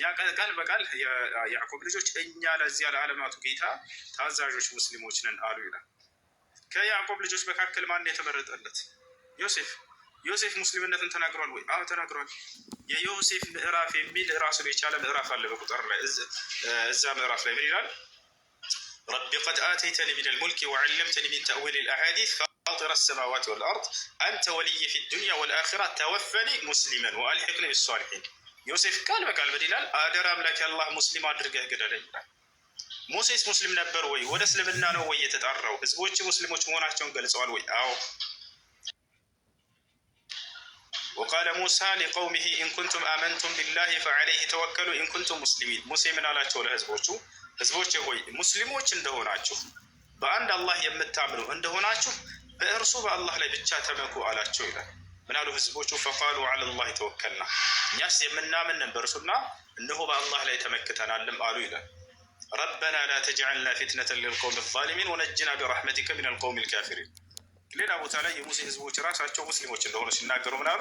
እኛ ቃል በቃል የያዕቆብ ልጆች እኛ ለዚያ ለዓለማቱ ጌታ ታዛዦች ሙስሊሞች ነን አሉ ይላል። ከያዕቆብ ልጆች መካከል ማን የተመረጠለት? ዮሴፍ። ዮሴፍ ሙስሊምነትን ተናግሯል ወይ? አዎ ተናግሯል። የዮሴፍ ምዕራፍ የሚል ራሱን የቻለ ምዕራፍ አለ በቁጥር ላይ። እዛ ምዕራፍ ላይ ምን ይላል? ረቢ ቀድ አተይተኒ ሚነል ሙልኪ ወዐለምተኒ ሚን ተእዊሊል አሐዲስ ፋጢረ ሰማዋት ወልአርድ አንተ ወልይ ፊ ዱንያ ወልአኺራ ተወፈኒ ሙስሊመን ወአልሒቅኒ ቢሷሊሒን። ዮሴፍ ቃል በቃል ምን ይላል? አደራ አምላክ አላህ ሙስሊም አድርገህ ግደለኝ ይላል። ሙሴስ ሙስሊም ነበር ወይ? ወደ እስልምና ነው ወይ የተጣራው? ህዝቦች ሙስሊሞች መሆናቸውን ገልጸዋል ወይ? አዎ። ወቃለ ሙሳ ሊቀውሚሂ ኢንኩንቱም አመንቱም ቢላሂ ፈዐለይሂ ተወከሉ ኢንኩንቱም ሙስሊሚን። ሙሴ ምን አላቸው ለህዝቦቹ? ህዝቦች ሆይ ሙስሊሞች እንደሆናችሁ በአንድ አላህ የምታምኑ እንደሆናችሁ በእርሱ በአላህ ላይ ብቻ ተመኩ አላቸው ይላል። ምን አሉ ህዝቦቹ? ፈቃሉ ዐለላሂ ተወከልና፣ እኛስ የምናምን በእርሱና እነሆ በአላህ ላይ ተመክተናልም አሉ ይላል። ረበና ላ ተጅዐልና ፊትነተን ሊልቀውሚ ዛሊሚን ወነጅና ቢረሕመቲከ ሚነል ቀውሚል ካፊሪን። ሌላ ቦታ ላይ የሙሴ ህዝቦች ራሳቸው ሙስሊሞች እንደሆኑ ሲናገሩ ምን አሉ?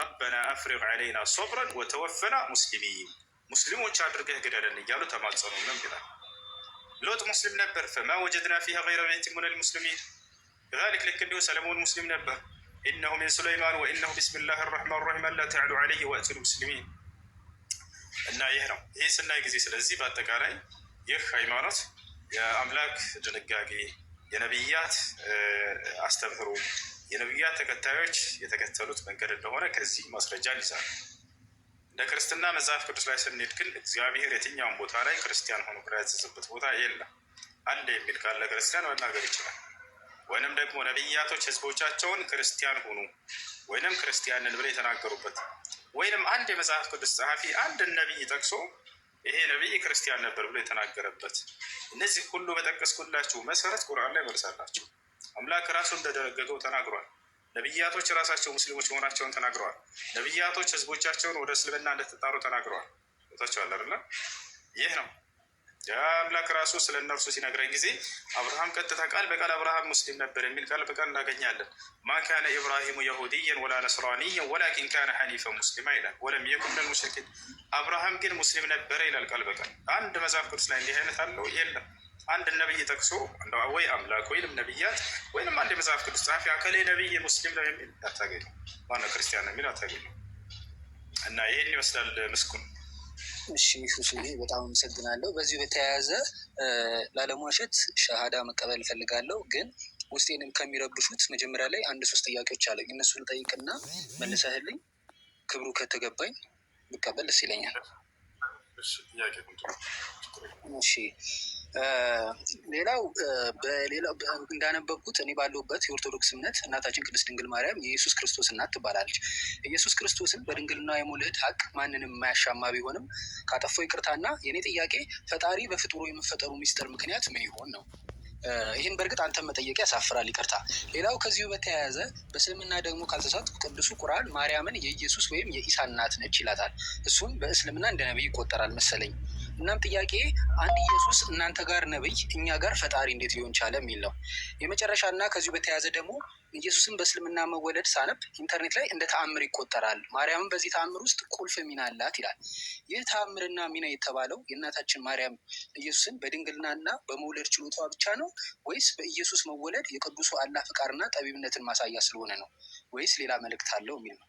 ረበና አፍሪግ ዐለይና ሶብረን ወተወፈና ሙስሊሚን፣ ሙስሊሞች አድርገህ ግደለን እያሉ ተማጸኑ ይላል። ሎጥ ሙስሊም ነበር። ፈማ ወጀድና ፊሃ ገይረ በይቲን ሚነል ሙስሊሚን። ከዛሊክ ልክ እንዲሁ ሰለሞን ሙስሊም ነበር። ኢነሁ ሚን ሱለይማን ወኢነሁ ቢስሚላሂ ረሕማን ረሒም አላ ተዕሉ ዐለይሂ ወእቱኒ ሙስሊሚን። እና ይህ ነው ይህ ስናይ ጊዜ ስለዚህ በአጠቃላይ ይህ ሃይማኖት የአምላክ ድንጋጌ፣ የነቢያት አስተምህሮ፣ የነቢያት ተከታዮች የተከተሉት መንገድ እንደሆነ ከዚህ ማስረጃ ይዛል። እንደ ክርስትና መጽሐፍ ቅዱስ ላይ ስንሄድ ግን እግዚአብሔር የትኛውን ቦታ ላይ ክርስቲያን ሆኑ ብሎ ያዘዘበት ቦታ የለም። አለ የሚል ካለ ክርስቲያን መናገር ይችላል። ወይንም ደግሞ ነቢያቶች ህዝቦቻቸውን ክርስቲያን ሁኑ ወይንም ክርስቲያንን ብለው የተናገሩበት ወይንም አንድ የመጽሐፍ ቅዱስ ጸሐፊ አንድ ነቢይ ጠቅሶ ይሄ ነቢይ ክርስቲያን ነበር ብሎ የተናገረበት፣ እነዚህ ሁሉ በጠቀስኩላችሁ መሰረት ቁርአን ላይ መልሳላችሁ። አምላክ ራሱ እንደደነገገው ተናግሯል። ነቢያቶች ራሳቸው ሙስሊሞች መሆናቸውን ተናግረዋል። ነቢያቶች ህዝቦቻቸውን ወደ እስልምና እንደተጣሩ ተናግረዋል። ቦታቸዋል አይደለ? ይህ ነው የአምላክ ራሱ ስለ እነርሱ ሲነግረን ጊዜ አብርሃም ቀጥታ ቃል በቃል አብርሃም ሙስሊም ነበር የሚል ቃል በቃል እናገኛለን። ማ ካነ ኢብራሂሙ የሁድየን ወላ ነስራንየን ወላኪን ካነ ሐኒፈን ሙስሊማ ይላል። ወለም የኩን ሚነል ሙሽሪኪን። አብርሃም ግን ሙስሊም ነበረ ይላል ቃል በቃል። አንድ መጽሐፍ ቅዱስ ላይ እንዲህ አይነት አለው የለም። አንድ ነብይ ጠቅሶ ወይ አምላክ ወይንም ነብያት ወይንም አንድ የመጽሐፍ ቅዱስ ጸሐፊ አከሌ ነብይ ሙስሊም ነው የሚል አታገኙ። ማነው ክርስቲያን ነው የሚል አታገኙ። እና ይህን ይመስላል ምስኩን። እሺ ሱሱዬ በጣም አመሰግናለሁ። በዚሁ በተያያዘ ላለመዋሸት ሸሃዳ መቀበል እፈልጋለሁ፣ ግን ውስጤንም ከሚረብሹት መጀመሪያ ላይ አንድ 3 ጥያቄዎች አለ። እነሱን ጠይቅና መልሰህልኝ ክብሩ ከተገባኝ ብቀበል ደስ ይለኛል። እሺ ሌላው እንዳነበብኩት እኔ ባለሁበት የኦርቶዶክስ እምነት እናታችን ቅድስት ድንግል ማርያም የኢየሱስ ክርስቶስ እናት ትባላለች። ኢየሱስ ክርስቶስን በድንግልና የመውለድ ሀቅ ማንንም የማያሻማ ቢሆንም ካጠፋው ይቅርታና የእኔ ጥያቄ ፈጣሪ በፍጡሩ የመፈጠሩ ሚስጥር ምክንያት ምን ይሆን ነው። ይህን በእርግጥ አንተን መጠየቅ ያሳፍራል፣ ይቅርታ። ሌላው ከዚሁ በተያያዘ በእስልምና ደግሞ ካልተሳትኩ ቅዱሱ ቁርአን ማርያምን የኢየሱስ ወይም የኢሳ እናት ነች ይላታል። እሱም በእስልምና እንደ ነቢይ ይቆጠራል መሰለኝ። እናም ጥያቄ አንድ ኢየሱስ እናንተ ጋር ነብይ እኛ ጋር ፈጣሪ እንዴት ሊሆን ቻለ የሚል ነው። የመጨረሻ እና ከዚሁ በተያያዘ ደግሞ ኢየሱስን በእስልምና መወለድ ሳነብ ኢንተርኔት ላይ እንደ ተአምር ይቆጠራል፣ ማርያምን በዚህ ተአምር ውስጥ ቁልፍ ሚና አላት ይላል። ይህ ተአምርና ሚና የተባለው የእናታችን ማርያም ኢየሱስን በድንግልናና በመውለድ ችሎቷ ብቻ ነው ወይስ በኢየሱስ መወለድ የቅዱሱ አላህ ፍቃርና ጠቢብነትን ማሳያ ስለሆነ ነው ወይስ ሌላ መልእክት አለው የሚል ነው።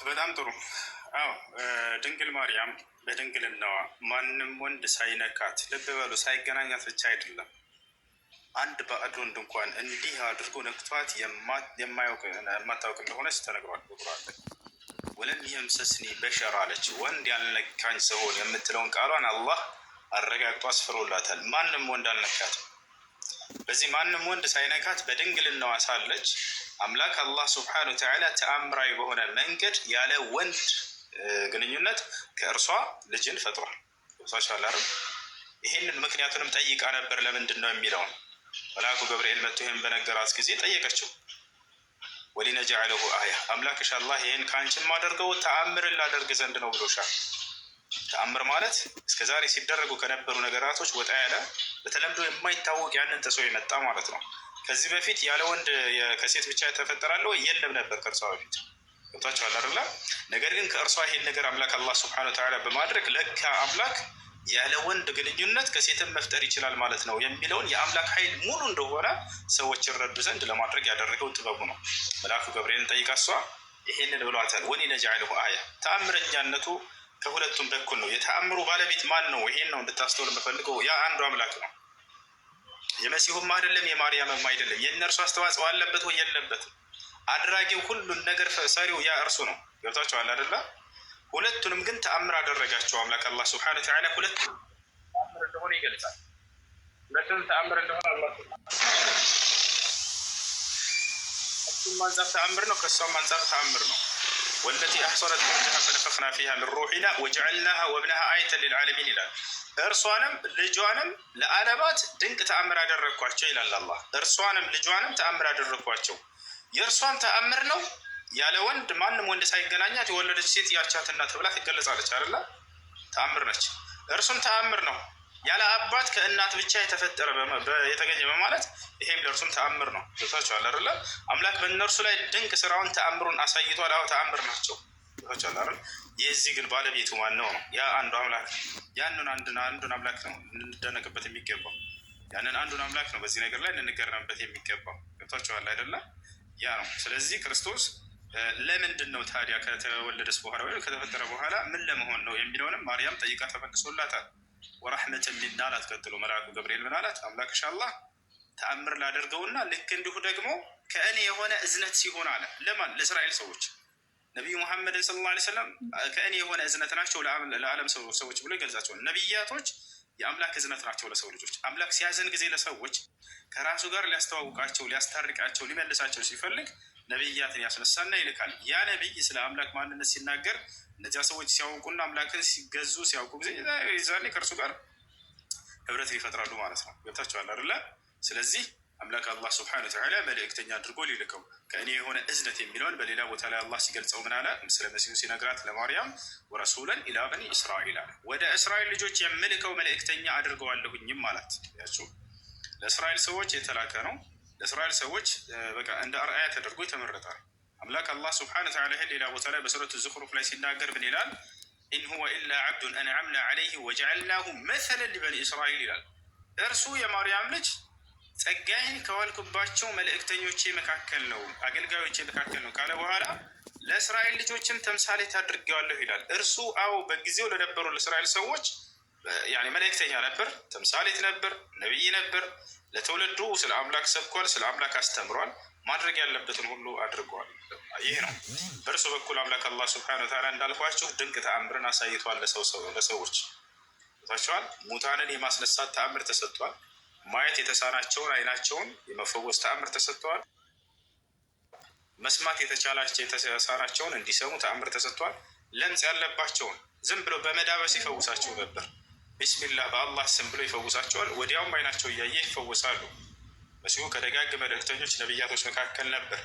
በጣም ጥሩ። አዎ ድንግል ማርያም በድንግልናዋ ማንም ወንድ ሳይነካት፣ ልብ በሉ ሳይገናኛት ብቻ አይደለም፣ አንድ ባዕድ ወንድ እንኳን እንዲህ አድርጎ ነክቷት የማታውቅ እንደሆነች ተነግሯል በቁርአን ላይ። ወለም የምሰስኒ በሸር አለች፣ ወንድ ያልነካኝ ስሆን የምትለውን ቃሏን አላህ አረጋግጦ አስፍሮላታል። ማንም ወንድ አልነካትም። በዚህ ማንም ወንድ ሳይነካት በድንግልናዋ ሳለች አምላክ አላህ ሱብሓነሁ ወተዓላ ተአምራዊ በሆነ መንገድ ያለ ወንድ ግንኙነት ከእርሷ ልጅን ፈጥሯል። ሳሻላር ይሄንን ምክንያቱንም ጠይቃ ነበር ለምንድን ነው የሚለውን መልአኩ ገብርኤል መጥቶ ይሄን በነገራት ጊዜ ጠየቀችው። ወሊነጀዐለሁ አያ፣ አምላክሽ አላህ ይሄን ከአንቺን ማደርገው ተአምርን ላደርግ ዘንድ ነው ብሎሻል። ተአምር ማለት እስከዛሬ ሲደረጉ ከነበሩ ነገራቶች ወጣ ያለ በተለምዶ የማይታወቅ ያንን ጥሶ የመጣ ማለት ነው። ከዚህ በፊት ያለ ወንድ ከሴት ብቻ ተፈጠራለ ወይ? የለም ነበር ከእርሷ በፊት። ገብታችኋል አይደለ? ነገር ግን ከእርሷ ይሄን ነገር አምላክ አላህ ሱብሓነሁ ወተዓላ በማድረግ ለካ አምላክ ያለ ወንድ ግንኙነት ከሴትም መፍጠር ይችላል ማለት ነው የሚለውን የአምላክ ኃይል ሙሉ እንደሆነ ሰዎች ይረዱ ዘንድ ለማድረግ ያደረገው ጥበቡ ነው። መልአኩ ገብርኤልን ጠይቃ እሷ ይሄንን ብሏታል። ወሊነጅዐለሁ አያ ተአምረኛነቱ ከሁለቱም በኩል ነው። የተአምሩ ባለቤት ማን ነው? ይሄን ነው እንድታስተውል የምፈልገው። ያ አንዱ አምላክ ነው። የመሲሁም አይደለም የማርያምም አይደለም። የእነርሱ አስተዋጽኦ አለበት ወይ የለበትም? አድራጊው ሁሉን ነገር ሰሪው ያ እርሱ ነው። ገብታችኋል አይደለ? ሁለቱንም ግን ተአምር አደረጋቸው አምላክ አላህ ሱብሓነሁ ወተዓላ። ሁለቱም ተአምር እንደሆነ ይገልጻል። ሁለቱም ተአምር እንደሆነ አላህ እሱም አንጻር ተአምር ነው፣ ከእሷም አንጻር ተአምር ነው። ወለቲ አሕሰነት ፈርጀሃ ፈነፈኽና ፊሃ ሚን ሩሒና ወጀዐልናሃ ወብነሃ አየተን ሊልዓለሚን ይላል። እርሷንም ልጇንም ለዓለማት ድንቅ ተአምር አደረግኳቸው ይላል አላህ። እርሷንም ልጇንም ተአምር አደረግኳቸው። የእርሷም ተአምር ነው ያለ ወንድ ማንም ወንድ ሳይገናኛት የወለደች ሴት ያቻትና ተብላ ትገለጻለች አይደለ? ተአምር ነች። እርሱም ተአምር ነው ያለ አባት ከእናት ብቻ የተፈጠረ የተገኘ በማለት ይሄም ለእርሱም ተአምር ነው። ገብታችኋል አይደለ? አምላክ በእነርሱ ላይ ድንቅ ስራውን ተአምሩን አሳይቷል። አዎ ተአምር ናቸው። ገብታችኋል አይደል? የዚህ ግን ባለቤቱ ማን ነው? ያ አንዱ አምላክ። ያንን አንዱን አምላክ ነው ልንደነቅበት የሚገባው። ያንን አንዱን አምላክ ነው በዚህ ነገር ላይ ልንገረምበት የሚገባው። ገብታችኋል አይደለ? ያ ነው። ስለዚህ ክርስቶስ ለምንድን ነው ታዲያ ከተወለደስ በኋላ ወይም ከተፈጠረ በኋላ ምን ለመሆን ነው የሚለውንም ማርያም ጠይቃ ተመልሶላታል። ወራህመተን ሚና አላት። ቀጥሎ መልአኩ ገብርኤል ምን አላት? አምላክሽ አላህ ተአምር ላደርገውና ልክ እንዲሁ ደግሞ ከእኔ የሆነ እዝነት ሲሆን አለ። ለማን? ለእስራኤል ሰዎች። ነቢዩ ሙሐመድን ሰለላሁ ዐለይሂ ወሰለም ከእኔ የሆነ እዝነት ናቸው ለዓለም ሰዎች ብሎ ይገልጻቸዋል። ነቢያቶች የአምላክ እዝነት ናቸው ለሰው ልጆች። አምላክ ሲያዘን ጊዜ ለሰዎች ከራሱ ጋር ሊያስተዋውቃቸው፣ ሊያስታርቃቸው፣ ሊመልሳቸው ሲፈልግ ነቢያትን ያስነሳና ይልካል። ያ ነቢይ ስለ አምላክ ማንነት ሲናገር እነዚያ ሰዎች ሲያውቁና አምላክን ሲገዙ ሲያውቁ ጊዜ ዛኔ ከእርሱ ጋር ህብረትን ይፈጥራሉ ማለት ነው። ገብታችኋል አይደለ? ስለዚህ አምላክ አላህ ሱብሓነሁ ወተዓላ መልእክተኛ አድርጎ ሊልከው ከእኔ የሆነ እዝነት የሚለውን በሌላ ቦታ ላይ አላህ ሲገልጸው ምን አለ? ስለ መሲሁ ሲነግራት ለማርያም ወረሱለን ኢላ በኒ እስራኤል አለ። ወደ እስራኤል ልጆች የምልከው መልእክተኛ አድርገዋለሁኝም ማለት ያችሁ ለእስራኤል ሰዎች የተላከ ነው። ለእስራኤል ሰዎች በቃ እንደ አርአያ ተደርጎ የተመረጠ አምላክ አላህ ሱብሓነሁ ወተዓላ ሌላ ቦታ ላይ በሱረቱ ዙኽሩፍ ላይ ሲናገር ምን ይላል? ኢን ሁወ ኢላ ዐብዱን አንዐምና ዐለይሂ ወጀዐልናሁ መሰለን ሊበኒ እስራኤል ይላል። እርሱ የማርያም ልጅ ጸጋዬን ከዋልኩባቸው መልእክተኞቼ መካከል ነው፣ አገልጋዮቼ መካከል ነው ካለ በኋላ ለእስራኤል ልጆችም ተምሳሌት አድርጌዋለሁ ይላል። እርሱ አዎ በጊዜው ለነበሩ ለእስራኤል ሰዎች ያኔ መልእክተኛ ነበር፣ ተምሳሌት ነበር፣ ነቢይ ነበር። ለትውልዱ ስለ አምላክ ሰብኳል፣ ስለ አምላክ አስተምሯል፣ ማድረግ ያለበትን ሁሉ አድርገዋል። ይህ ነው በእርሱ በኩል አምላክ አላህ ሱብሓነሁ ወተዓላ እንዳልኳችሁ ድንቅ ተአምርን አሳይቷል ለሰዎች። ታቸዋል ሙታንን የማስነሳት ተአምር ተሰጥቷል። ማየት የተሳናቸውን አይናቸውን የመፈወስ ተአምር ተሰጥቷል። መስማት የተሳናቸውን እንዲሰሙ ተአምር ተሰጥቷል። ለምጽ ያለባቸውን ዝም ብሎ በመዳበስ ይፈውሳቸው ነበር። ቢስሚላህ በአላህ ስም ብሎ ይፈውሳቸዋል። ወዲያውም አይናቸው እያየ ይፈወሳሉ። መሲሁ ከደጋግ መልእክተኞች ነቢያቶች መካከል ነበር።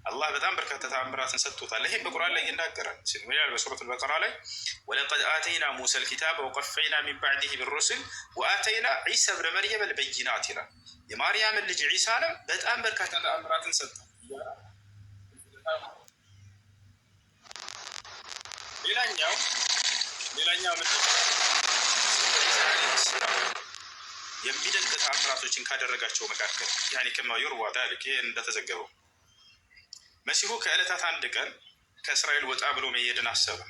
አላህ በጣም በርካታ ተአምራትን ሰጥቶታል። ይህም በቁርአን ላይ ይናገራል። ሲል በሱረቱል በቀራ ላይ ወለቀድ አተይና ሙሳ ልኪታበ ወቀፈይና ሚን ባዕዲሂ ቢሩሱል ወአተይና ዒሳ ብነ መርየም ልበይናት ይላል። የማርያምን ልጅ ዒሳንም በጣም በርካታ ተአምራትን ሰጠ። ሌላኛው የሚደንቅ ተአምራቶችን ካደረጋቸው መካከል ያኔ ከማ ዩርዋ ዛሊክ ይህን እንደተዘገበው መሲሁ ከዕለታት አንድ ቀን ከእስራኤል ወጣ ብሎ መሄድን አሰበ።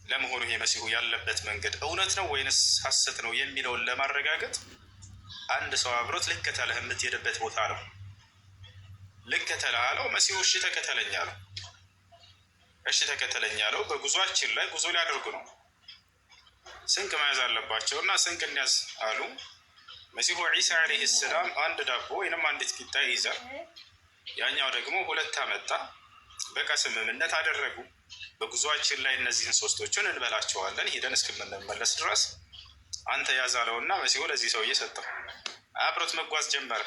ለመሆኑ ይሄ መሲሁ ያለበት መንገድ እውነት ነው ወይንስ ሐሰት ነው የሚለውን ለማረጋገጥ አንድ ሰው አብሮት ልከተልህ የምትሄድበት ቦታ ነው። ልከተልህ አለው። መሲሁ እሺ ተከተለኝ አለው። እሺ ተከተለኝ አለው። በጉዟችን ላይ ጉዞ ሊያደርጉ ነው። ስንቅ መያዝ አለባቸው እና ስንቅ እንያዝ አሉ። መሲሁ ዒሳ ዓለይሂ ሰላም አንድ ዳቦ ወይንም አንዲት ቂጣ ይይዛል። ያኛው ደግሞ ሁለት አመጣ። በቃ ስምምነት አደረጉ። በጉዟችን ላይ እነዚህን ሶስቶቹን እንበላቸዋለን ሄደን እስክንመለስ ድረስ አንተ ያዛለውና መሲሁ ለዚህ ሰውዬ ሰጠው። አብሮት መጓዝ ጀመረ።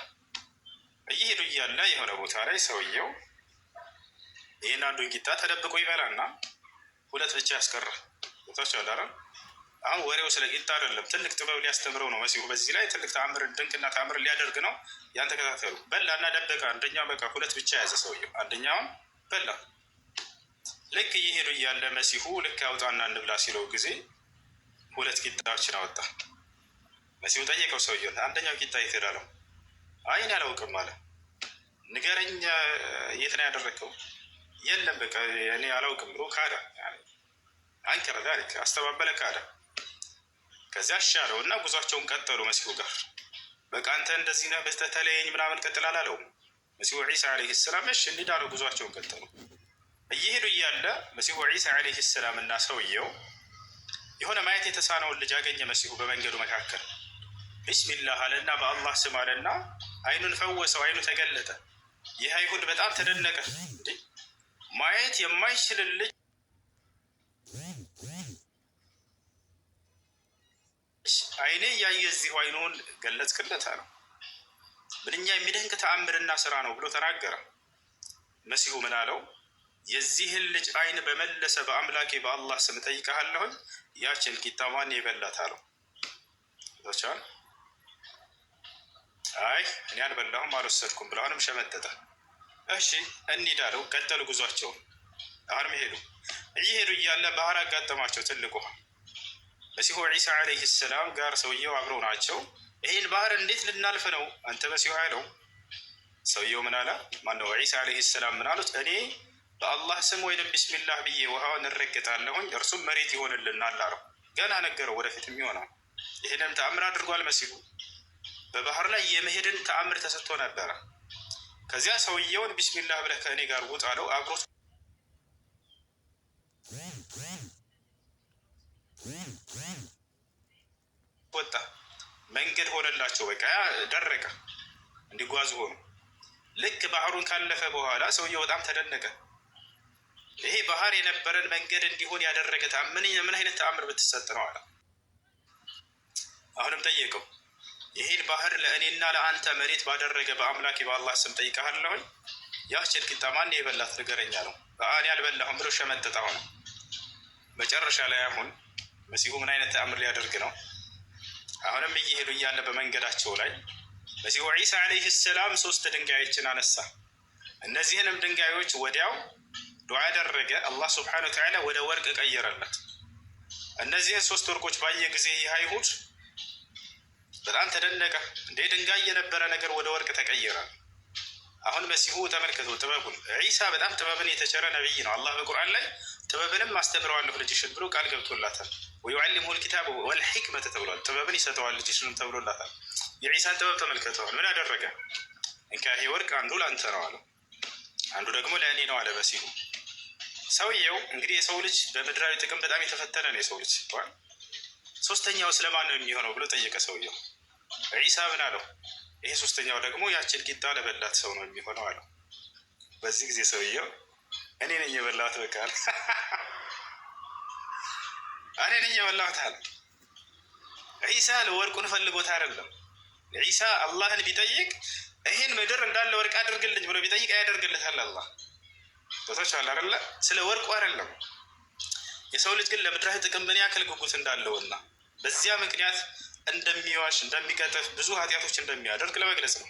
እየሄዱ እያለ የሆነ ቦታ ላይ ሰውየው ይህን አንዱን ቂጣ ተደብቆ ይበላና ሁለት ብቻ ያስቀራል። ቦታቸው አላረ አሁን ወሬው ስለ ቂጣ አይደለም፣ ትልቅ ጥበብ ሊያስተምረው ነው መሲሁ። በዚህ ላይ ትልቅ ተአምር ድንቅና ተአምር ሊያደርግ ነው። ያን ተከታተሉ። በላና ደበቀ። አንደኛው በቃ ሁለት ብቻ ያዘ ሰውየው። አንደኛውን በላ። ልክ እየሄዱ እያለ መሲሁ ልክ አውጣና እንብላ ሲለው ጊዜ 2 ቂጣዎችን አወጣ። መሲሁ ጠየቀው ሰውየውን፣ አንደኛው ቂጣ የት ሄደ አለው። አይ እኔ አላውቅም አለ። ንገረኝ የት ነው ያደረግከው? የለም በቃ እኔ አላውቅም ብሎ ካደ። አንከረ ዛሊክ አስተባበለ፣ ካደ። ከዚያ አሻለው እና ጉዟቸውን ቀጠሉ መሲሁ ጋር። በቃ አንተ እንደዚህ ነህ በስተተለየኝ ምናምን ቀጥል አላለውም። መሲሁ ዒሳ ዓለይሂ ሰላም እሺ እንሂድ አለው። ጉዟቸውን ቀጠሉ። እየሄዱ እያለ መሲሁ ዒሳ ዓለይሂ ሰላም እና ሰውየው የሆነ ማየት የተሳነውን ልጅ አገኘ። መሲሁ በመንገዱ መካከል ቢስሚላህ አለና በአላህ ስም አለና አይኑን ፈወሰው። አይኑ ተገለጠ። ይህ አይሁድ በጣም ተደነቀ። እንዴ ማየት የማይችል ልጅ አይኔ እያየ እዚሁ አይኑን ገለጽክለት አለው። ምንኛ የሚደንቅ ተአምርና ስራ ነው ብሎ ተናገረ። መሲሁ ምን አለው? የዚህን ልጅ አይን በመለሰ በአምላኬ በአላህ ስም ጠይቀሃለሁኝ ያችን ቂጣ ማን የበላት አለው። ቻል አይ እኔ አልበላሁም አልወሰድኩም ብሎ አሁንም ሸመጠጠ። እሺ እንሂድ አለው። ቀጠሉ ጉዟቸውን። አሁንም ሄዱ። እየሄዱ እያለ ባህር አጋጠማቸው ትልቁ። መሲሁ ዒሳ ዓለይሂ ሰላም ጋር ሰውየው አብረው ናቸው። ይህን ባህር እንዴት ልናልፍ ነው አንተ መሲሁ አለው። ሰውየው ምን አለ? ማነው ዒሳ ዓለይሂ ሰላም ምን አሉት? እኔ በአላህ ስም ወይንም ቢስሚላህ ብዬ ውሃውን እንረግጣለሁኝ እርሱም መሬት ይሆንልናል አለው። ገና ነገረው ወደፊት የሚሆነው። ይህንም ተአምር አድርጓል መሲሁ። በባህር ላይ የመሄድን ተአምር ተሰጥቶ ነበረ። ከዚያ ሰውየውን ቢስሚላህ ብለህ ከእኔ ጋር ውጥ አለው። አብሮት ወጣ። መንገድ ሆነላቸው። በቃ ደረቀ፣ እንዲጓዙ ሆኑ። ልክ ባህሩን ካለፈ በኋላ ሰውየው በጣም ተደነቀ። ይሄ ባህር የነበረን መንገድ እንዲሆን ያደረገ ምን አይነት ተአምር ብትሰጥ ነው አለ። አሁንም ጠየቀው፣ ይህን ባህር ለእኔና ለአንተ መሬት ባደረገ በአምላኬ በአላህ ስም ጠይቀሃለሁኝ ያችን ቂጣ ማን የበላት ንገረኝ አለው። እኔ አልበላሁም ብሎ ሸመጠጠ። ሆነ መጨረሻ ላይ አሁን መሲሁ ምን አይነት ተአምር ሊያደርግ ነው? አሁንም እየሄዱ እያለ በመንገዳቸው ላይ መሲሁ ዒሳ ዓለይሂ ሰላም 3 ድንጋዮችን አነሳ። እነዚህንም ድንጋዮች ወዲያው ዱዓ ያደረገ አላህ ስብሓነሁ ወተዓላ ወደ ወርቅ ቀየረለት። እነዚህን 3 ወርቆች ባየ ጊዜ ይህ አይሁድ በጣም ተደነቀ። እንደ ድንጋይ የነበረ ነገር ወደ ወርቅ ተቀየረ። አሁን መሲሁ ተመልከቱ ጥበቡን። ዒሳ በጣም ጥበብን የተቸረ ነቢይ ነው። አላህ በቁርአን ላይ ጥበብንም አስተምረዋለሁ ልጅሽን ብሎ ቃል ገብቶላታል። ወዩዓሊሙሁል ኪታበ ወልሒክመተ ተብሏል። ጥበብን ይሰጠዋል ልጅሽንም ተብሎላታል። የዒሳን ጥበብ ተመልከተዋል። ምን አደረገ? እንካ ይሄ ወርቅ አንዱ ለአንተ ነው አለ፣ አንዱ ደግሞ ለእኔ ነው አለ መሲሁ። ሰውየው እንግዲህ የሰው ልጅ በምድራዊ ጥቅም በጣም የተፈተነ ነው። የሰው ልጅ ሲባል 3ኛው ስለማን ነው የሚሆነው ብሎ ጠየቀ ሰውየው። ዒሳ ምን አለው? ይሄ 3ኛው ደግሞ ያችን ቂጣ ለበላት ሰው ነው የሚሆነው አለው። በዚህ ጊዜ ሰውየው እኔ ነኝ የበላሁት በቃ እኔ ነኝ የበላሁት አለ። ዒሳ ለወርቁን ፈልጎት አይደለም። ዒሳ አላህን ቢጠይቅ ይህን ምድር እንዳለ ወርቅ አድርግልኝ ብሎ ቢጠይቅ ያደርግለታል አላህ። ተቻለ አይደለ? ስለ ወርቁ አይደለም። የሰው ልጅ ግን ለምድራዊ ጥቅም ምን ያክል ጉጉት እንዳለውና በዚያ ምክንያት እንደሚዋሽ እንደሚቀጥፍ ብዙ ኃጢአቶች እንደሚያደርግ ለመግለጽ ነው።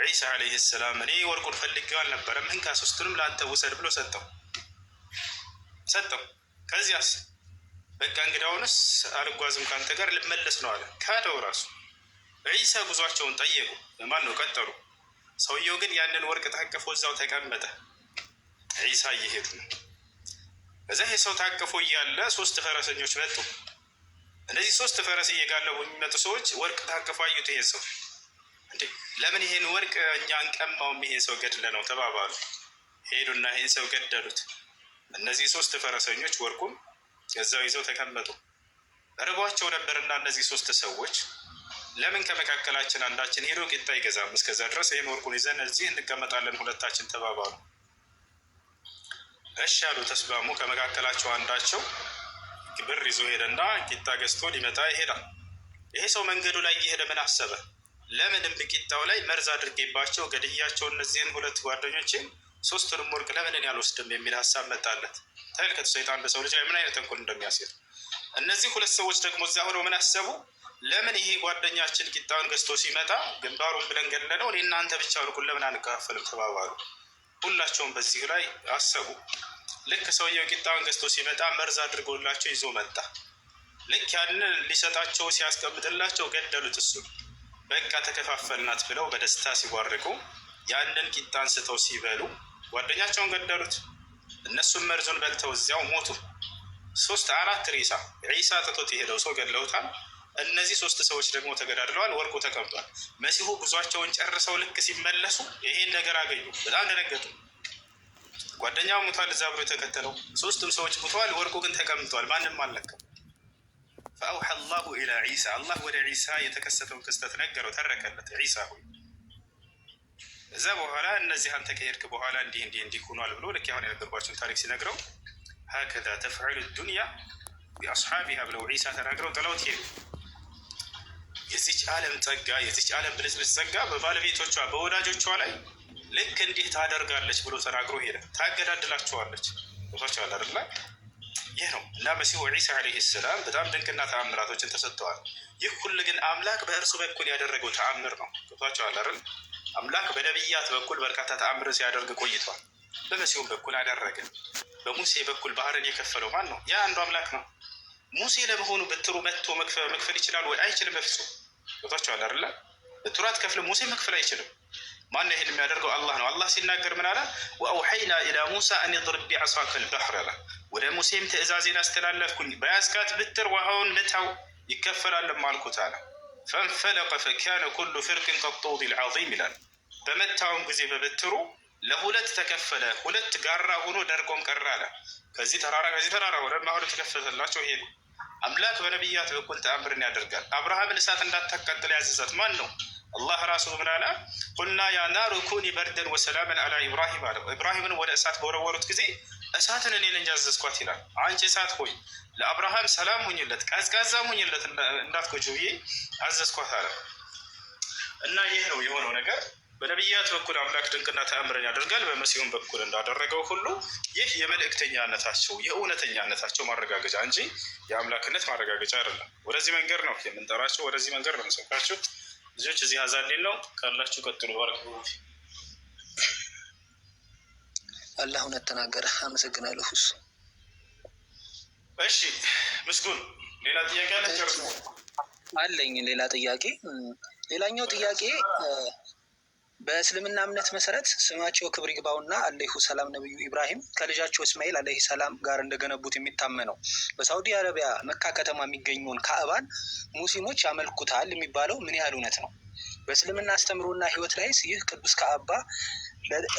ዒሳ ዓለይሂ ሰላም እኔ ወርቁን ፈልጌው አልነበረም፣ እንካ 3ቱንም ለአንተ ውሰድ ብሎ ሰጠው። ከዚያስ በቃ እንግዳውንስ አልጓዝም ከአንተ ጋር ልመለስ ነው አለ። ካደው ራሱ። ዒሳ ጉዟቸውን ጠየቁ። ማን ነው ቀጠሉ። ሰውየው ግን ያንን ወርቅ ታቅፎ እዛው ተቀመጠ። ዒሳ እየሄዱ ነው። ከዛ ሰው ታቅፎ እያለ 3 ፈረሰኞች መጡ። እነዚህ 3 ፈረስ እየጋለቡ የሚመጡ ሰዎች ወርቅ ታቅፎ አዩት። ይሄ ሰው እንዴ ለምን ይሄን ወርቅ እኛ እንቀማውም? ይሄን ሰው ገድለ ነው ተባባሉ። ሄዱና ይሄን ሰው ገደሉት። እነዚህ 3 ፈረሰኞች ወርቁን እዛው ይዘው ተቀመጡ። እርቧቸው ነበርና እነዚህ 3 ሰዎች ለምን ከመካከላችን አንዳችን ሄዶ ቂጣ ይገዛም? እስከዛ ድረስ ይህን ወርቁን ይዘን እዚህ እንቀመጣለን ሁለታችን ተባባሉ። እሺ አሉ፣ ተስማሙ። ከመካከላቸው አንዳቸው ብር ይዞ ሄደና ቂጣ ገዝቶ ሊመጣ ይሄዳል። ይሄ ሰው መንገዱ ላይ እየሄደ ምን አሰበ? ለምንም በቂጣው ላይ መርዝ አድርጌባቸው ገድያቸው እነዚህን 2 ጓደኞችን 3ቱንም ወርቅ ለምን እኔ አልወስድም የሚል ሀሳብ መጣለት። ተመልከቱ ሰይጣን በሰው ልጅ ላይ ምን አይነት ተንኮል እንደሚያሴር። እነዚህ 2 ሰዎች ደግሞ እዚያ ሆነው ምን አሰቡ? ለምን ይሄ ጓደኛችን ቂጣውን ገዝቶ ሲመጣ ግንባሩን ብለን ገድለነው እኔ እናንተ ብቻ ወርቁን ለምን አንከፋፈልም ተባባሉ። ሁላቸውም በዚህ ላይ አሰቡ። ልክ ሰውየው ቂጣውን ገዝቶ ሲመጣ መርዝ አድርጎላቸው ይዞ መጣ። ልክ ያንን ሊሰጣቸው ሲያስቀምጥላቸው ገደሉት። እሱ በቃ ተከፋፈልናት ብለው በደስታ ሲቧርቁ ያንን ቂጣ አንስተው ሲበሉ ጓደኛቸውን ገደሉት። እነሱም መርዙን በልተው እዚያው ሞቱ። 3-4 ሬሳ ዒሳ ትቶት የሄደው ሰው ገድለውታል። እነዚህ 3 ሰዎች ደግሞ ተገዳድለዋል። ወርቁ ተቀምጧል። መሲሁ ጉዟቸውን ጨርሰው ልክ ሲመለሱ ይሄን ነገር አገኙ። በጣም ደነገጡ። ጓደኛው ሙቷል፣ እዛ ብሎ የተከተለው 3ቱም ሰዎች ሙተዋል። ወርቁ ግን ተቀምጧል። ማንም አልነካም። ፈአውሐ አላሁ ኢላ ዒሳ አላህ ወደ ዒሳ የተከሰተውን ክስተት ነገረው፣ ተረከለት። ዒሳ ሆይ እዛ በኋላ እነዚህ አንተ ከሄድክ በኋላ እንዲህ ሆኗል ብሎ ልክ አሁን የነገርኳቸውን ታሪክ ሲነግረው ሀከዛ ተፍዐሉ ዱንያ ቢአስሓቢሃ ብለው ዒሳ ተናግረው ጥለውት ሄዱ። የዚች ዓለም ጸጋ፣ የዚች ዓለም ብልጭልጭ ጸጋ በባለቤቶቿ በወዳጆቿ ላይ ልክ እንዲህ ታደርጋለች ብሎ ተናግሮ ሄደ። ታገዳድላቸዋለች። ቦታቸዋል አይደለ? ይህ ነው እና መሲሁ ዒሳ ዓለይሂ ሰላም በጣም ድንቅና ተአምራቶችን ተሰጥተዋል። ይህ ሁሉ ግን አምላክ በእርሱ በኩል ያደረገው ተአምር ነው። ቦታቸዋል አይደል? አምላክ በነቢያት በኩል በርካታ ተአምር ሲያደርግ ቆይቷል። በመሲሁም በኩል አደረገ። በሙሴ በኩል ባህርን የከፈለው ማን ነው? ያ አንዱ አምላክ ነው። ሙሴ ለመሆኑ በትሩ መጥቶ መክፈል ይችላል ወይ? አይችልም በፍጹም። ቦታቸዋል አይደለ? በትሩ አትከፍልም። ሙሴ መክፈል አይችልም። ማን ነው ይሄን የሚያደርገው? አላህ ነው። አላህ ሲናገር ምን አለ? ወአውሐይና ኢላ ሙሳ አን ይድሪብ ቢዐሳከ አልበሕረ አለ። ወደ ሙሴም ትእዛዜን አስተላለፍኩኝ፣ በያዝካት ብትር ውሃውን ምታው ይከፈላልም አልኩት አለ። ፈንፈለቀ ፈካነ ኩሉ ፍርቅን ከጡድ ልዓዚም ይላል። በመታውም ጊዜ በብትሩ ለሁለት ተከፈለ፣ 2 ጋራ ሆኖ ደርቆም ቀረ አለ። ከዚህ ተራራ ወደ ማሁሉ ተከፈተላቸው ሄዱ። አምላክ በነቢያት በኩል ተአምርን ያደርጋል። አብርሃምን እሳት እንዳታቃጥል ያዘዛት ማን ነው? አላህ ራሱ ምን አለ? ቁልና ያ ናሩ ኩኒ በርደን ወሰላምን አላ ኢብራሂም አለ። ኢብራሂምን ወደ እሳት በወረወሩት ጊዜ እሳትን እኔ ነኝ ያዘዝኳት ይላል። አንቺ እሳት ሆይ ለአብርሃም ሰላም ሁኝለት፣ ቀዝቃዛም ሁኝለት እንዳትጎጂ ብዬ አዘዝኳት አለ። እና ይህ ነው የሆነው ነገር። በነቢያት በኩል አምላክ ድንቅና ተአምርን ያደርጋል። በመሲሁም በኩል እንዳደረገው ሁሉ ይህ የመልእክተኛነታቸው የእውነተኛነታቸው ማረጋገጫ እንጂ የአምላክነት ማረጋገጫ አይደለም። ወደዚህ መንገድ ነው የምንጠራቸው፣ ወደዚህ መንገድ ነው የምንሰብካቸው። ልጆች እዚህ አዛሌን ነው ካላችሁ ቀጥሉ። ባረክ አላህ እውነት ተናገረ። አመሰግናለሁ። እሱ እሺ፣ ምስጉን ሌላ ጥያቄ አለ? ጨርሱ። አለኝ ሌላ ጥያቄ። ሌላኛው ጥያቄ በእስልምና እምነት መሰረት ስማቸው ክብር ይግባውና አለይሁ ሰላም ነብዩ ኢብራሂም ከልጃቸው እስማኤል አለይሂ ሰላም ጋር እንደገነቡት የሚታመነው በሳውዲ አረቢያ መካ ከተማ የሚገኘውን ካዕባን ሙስሊሞች ያመልኩታል የሚባለው ምን ያህል እውነት ነው? በእስልምና አስተምሮና ሕይወት ላይስ ይህ ቅዱስ ካዕባ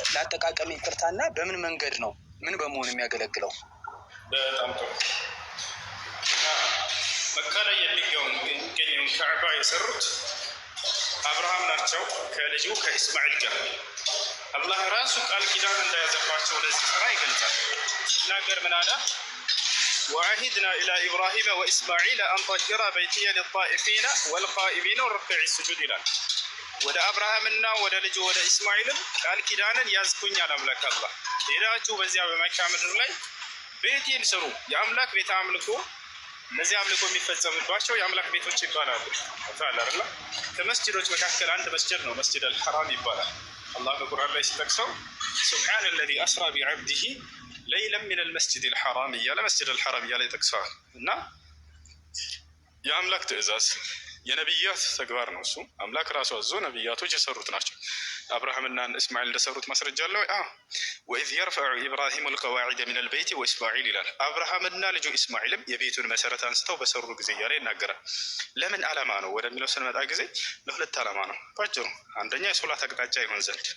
ለአጠቃቀም ይቅርታና በምን መንገድ ነው ምን በመሆን የሚያገለግለው? በጣም ጥሩ። መካ ላይ የሚገኘውን ካዕባ የሰሩት አብርሃም ናቸው ከልጁ ከኢስማኤል ጋር። አላህ ራሱ ቃል ኪዳን እንዳያዘባቸው ለዚህ ስራ ይገልጻል። ሲናገር ምን አለ? ወዐሂድና ኢላ ኢብራሂመ ወኢስማዒል አን ጠሂራ በይቲየ ሊጣኢፊነ ወልቃኢሚነ ወሩክዕ ሱጁድ ይላል። ወደ አብርሃምና ወደ ልጁ ወደ ኢስማኤልም ቃል ኪዳንን ያዝኩኛል አምላክ አላህ። ሄዳችሁ በዚያ በመካ ምድር ላይ ቤቴን ስሩ። የአምላክ ቤተ አምልኮ እነዚህ አምልኮ የሚፈጸምባቸው የአምላክ ቤቶች ይባላሉ። ታላላ ከመስጅዶች መካከል አንድ መስጅድ ነው፣ መስጅድ አልሐራም ይባላል። አላህ በቁርአን ላይ ሲጠቅሰው ሱብሓነ አለዚ አስራ ቢዐብዲሂ ለይለን ሚነል መስጅዲል ሐራም እያለ መስጅድ አልሐራም እያለ ይጠቅሰዋል። እና የአምላክ ትእዛዝ የነቢያት ተግባር ነው። እሱ አምላክ ራሱ አዞ ነቢያቶች የሰሩት ናቸው። አብርሃምና እስማኤል እንደሰሩት ማስረጃ አለው። ወኢዝ የርፈዑ ኢብራሂሙ ልቀዋዒደ ሚነል በይቲ ወኢስማዒል ይላል። አብርሃምና ልጁ ኢስማዒልም የቤቱን መሰረት አንስተው በሰሩ ጊዜ እያለ ይናገራል። ለምን ዓላማ ነው ወደሚለው ስንመጣ ጊዜ ለሁለት ዓላማ ነው ባጭሩ። አንደኛ የሶላት አቅጣጫ ይሆን ዘንድ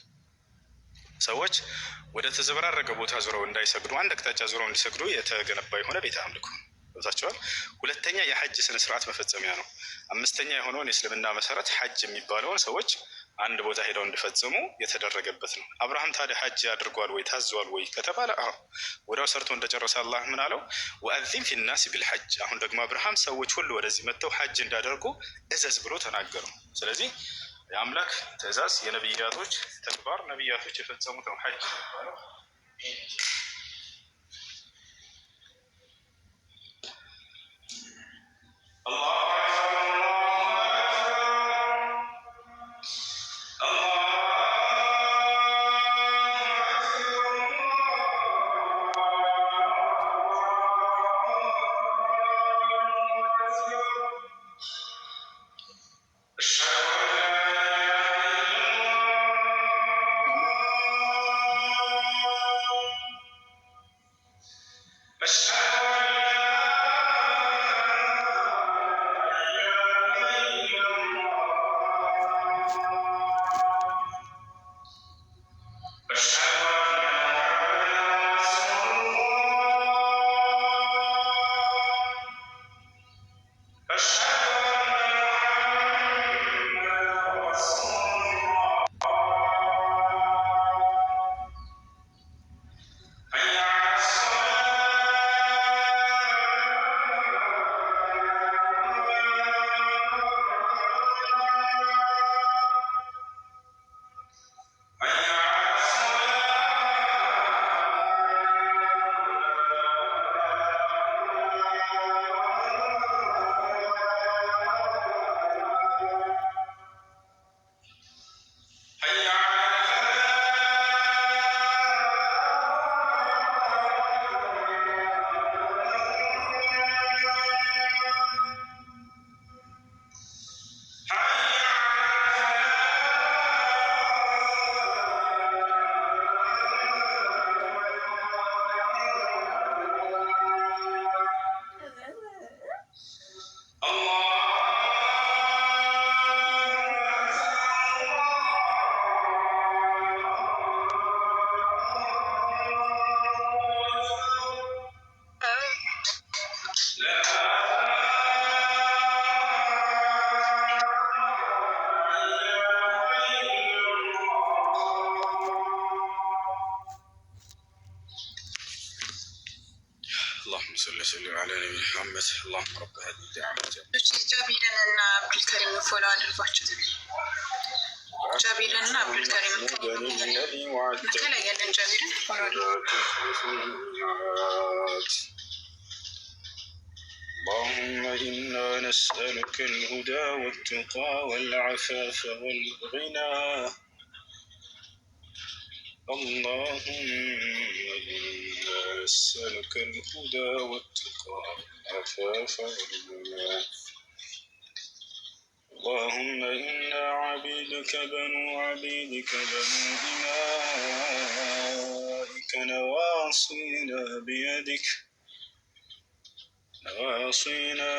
ሰዎች ወደ ተዘበራረቀ ቦታ ዙረው እንዳይሰግዱ አንድ አቅጣጫ ዙረው እንዲሰግዱ የተገነባ የሆነ ቤተ አምልኮ ቦታቸዋል። ሁለተኛ የሐጅ ስነ ስርዓት መፈጸሚያ ነው። አምስተኛ የሆነውን የእስልምና መሰረት ሐጅ የሚባለውን ሰዎች አንድ ቦታ ሄደው እንዲፈጽሙ የተደረገበት ነው። አብርሃም ታዲያ ሐጅ አድርጓል ወይ ታዟል ወይ ከተባለ ወዲያው ሰርቶ እንደጨረሰ አላህ ምን አለው? ወአዚን ፊናስ ቢልሐጅ። አሁን ደግሞ አብርሃም ሰዎች ሁሉ ወደዚህ መጥተው ሐጅ እንዳደርጉ እዘዝ ብሎ ተናገሩ። ስለዚህ የአምላክ ትእዛዝ የነቢያቶች ተግባር ነቢያቶች የፈጸሙት ነው ሐጅ የሚባለው። صل على نبي محمد اللهم رب هذه الدعوة ጃቢልን እና አብዱልከሪም ፎሎ አድርጓቸው። ጃቢልን እና አብዱልከሪም ከላይ ያለን ጃቢልን ፎሎ اللهم إنا نسألك الهدى والتقى والعفاف والغنى اللهم إنا نسألك الهدى والتقى والعفاف والغنى اللهم إنا عبيدك بنو إمائك نواصينا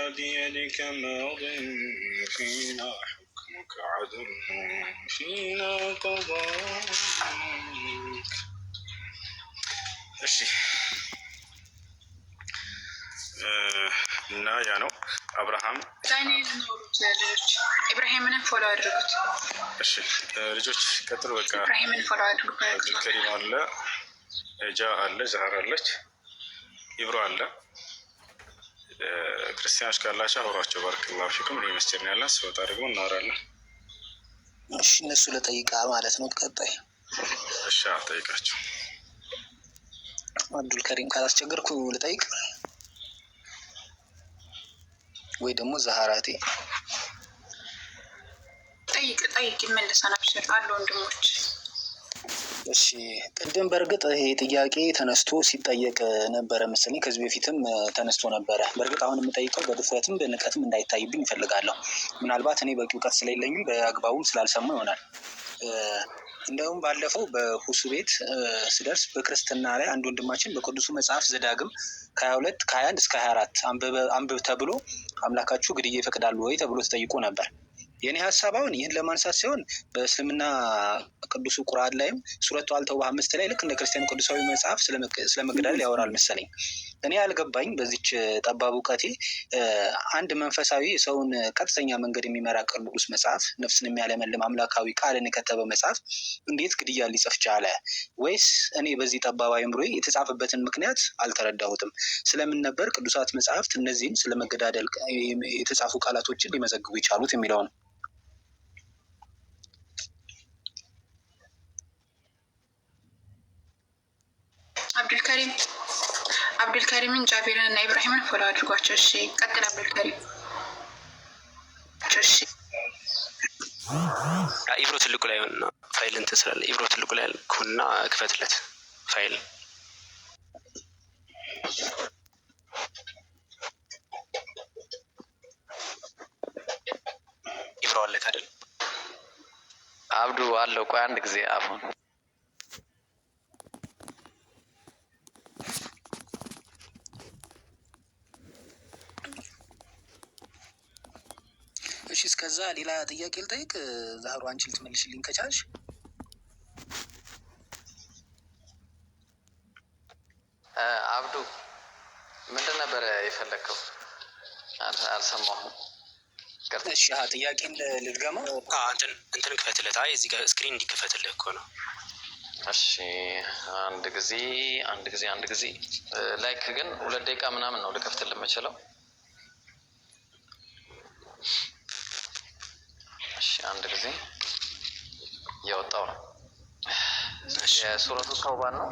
بيدك ماض فينا حكمك عدل فينا قضاءك እሺ እና ያ ነው አብርሃም ኢብራሂምን ፎሎ አድርጉት። እሺ ልጆች ቀጥሉ። በቃ ኢብራሂምን ፎሎ አድርጉት። ከሪም አለ፣ ጃ አለ፣ ዛህራ አለች፣ ኢብሮ አለ። ክርስቲያኖች ካላቸው አውሯቸው። ባረከላሁ ፊኩም። እኔ መስጂድ ነው ያለን። ስወጣ ደግሞ እናወራለን። እሺ እነሱ ለጠይቃ ማለት ነው። ቀጣይ እሺ ጠይቃቸው። አብዱልከሪም ካላስቸገርኩ ልጠይቅ ወይ ደግሞ ዛህራቴ? ጠይቅ ይመልሳል። አብሽር አሉ ወንድሞች። እሺ ቅድም በእርግጥ ይሄ ጥያቄ ተነስቶ ሲጠየቅ ነበረ መሰለኝ። ከዚህ በፊትም ተነስቶ ነበረ። በእርግጥ አሁን የምጠይቀው በድፍረትም በንቀትም እንዳይታይብኝ እፈልጋለሁ። ምናልባት እኔ በቂ እውቀት ስለሌለኝም በአግባቡም ስላልሰማ ይሆናል። እንደውም ባለፈው በሁሱ ቤት ስደርስ በክርስትና ላይ አንድ ወንድማችን በቅዱሱ መጽሐፍ ዘዳግም ከ22 ከ21 እስከ 24 አንብብ ተብሎ አምላካችሁ ግድያ ይፈቅዳሉ ወይ ተብሎ ተጠይቆ ነበር። የኔ ሀሳብ አሁን ይህን ለማንሳት ሲሆን በእስልምና ቅዱሱ ቁርአን ላይም ሱረቱ አልተውባ 5 ላይ ልክ እንደ ክርስቲያኑ ቅዱሳዊ መጽሐፍ ስለመገዳደል ያወራል መሰለኝ። እኔ ያልገባኝ በዚች ጠባብ እውቀቴ አንድ መንፈሳዊ ሰውን ቀጥተኛ መንገድ የሚመራ ቅዱስ መጽሐፍ፣ ነፍስን የሚያለመልም አምላካዊ ቃልን የከተበ መጽሐፍ እንዴት ግድያ ሊጽፍ ቻለ? ወይስ እኔ በዚህ ጠባብ አእምሮዬ የተጻፈበትን ምክንያት አልተረዳሁትም። ስለምን ነበር ቅዱሳት መጽሐፍት እነዚህን ስለመገዳደል የተጻፉ ቃላቶችን ሊመዘግቡ የቻሉት የሚለው ነው። አብዱልከሪምን ጃቢርን እና ኢብራሂምን ፎሎ አድርጓቸው። እሺ ቀጥል አብዱልከሪም። እሺ ኢብሮ ትልቁ ላይ ሆና ፋይል እንትን ስላለ ኢብሮ ትልቁ ላይ ኩና ክፈትለት ፋይል። ኢብሮ አለ አይደል? አብዱ አለው። ቆይ አንድ ጊዜ አሁን እሺ እስከዛ ሌላ ጥያቄ ልጠይቅ። ዛህሩ አንቺ ልትመልሽልኝ ከቻልሽ። አብዱ ምንድን ነበረ የፈለግከው? አልሰማሁም። እሺ ጥያቄን ልድገመው። እንትን ክፈትለት። አይ እዚህ ጋር ስክሪን እንዲከፈትልህ እኮ ነው። እሺ አንድ ጊዜ ላይክ ግን 2 ደቂቃ ምናምን ነው ልከፍትልህ የምችለው። እሺ አንድ ጊዜ እያወጣው ነው። የሱረቱ ተውባ ነው።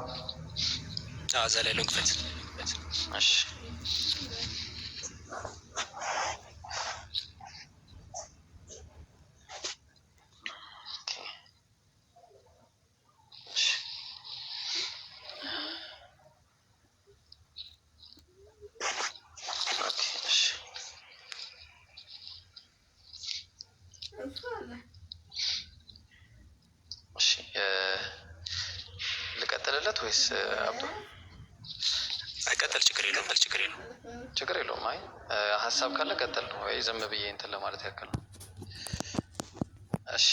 እዛ ላይ ነው ክፈት። እሺ ልቀጥልለት ወይስ አብዱ? ቀጥል። ችግር የለውም። አይ ሀሳብ ካለ ቀጥል ነው ወይ ዝም ብዬ እንትን ለማለት ያክል ነው። እሺ